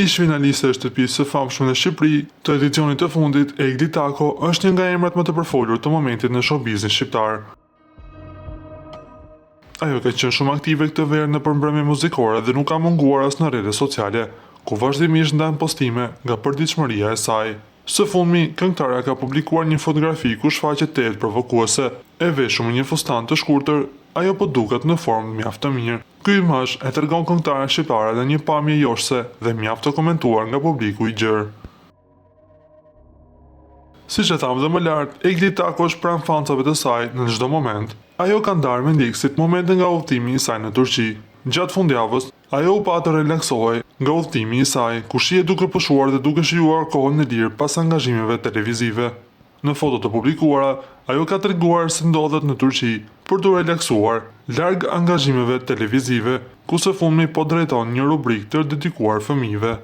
Ish finaliste e shtëpisë së famshme në Shqipëri të edicionit të fundit, Egli Tako është një nga emrat më të përfolur të momentit në showbizin shqiptar. Ajo ka qenë shumë aktive këtë verë në përmbrëmje muzikore dhe nuk ka munguar as në rrjetet sociale, ku vazhdimisht ndan postime nga përditshmëria e saj. Së fundmi, këngëtarja ka publikuar një fotografi ku shfaqet tetë provokuese, e veshur me një fustan të shkurtër, ajo po duket në formë mjaft të mirë. Ky imazh e tregon këngëtaren shqiptare në një pamje joshse dhe mjaft të komentuar nga publiku i gjerë. Siç e thamë dhe më lart, Egli Tako është pranë fansave të saj në çdo moment. Ajo ka ndarë me ndjekësit momente nga udhëtimi i saj në Turqi. Gjatë fundjavës, ajo u pa të relaksohej nga udhëtimi i saj, ku shihej duke pushuar dhe duke shijuar kohën e lirë pas angazhimeve televizive. Në foto të publikuara, ajo ka treguar se ndodhet në Turqi për të relaksuar, larg angazhimeve televizive, ku së fundmi po drejton një rubrikë të dedikuar fëmijëve.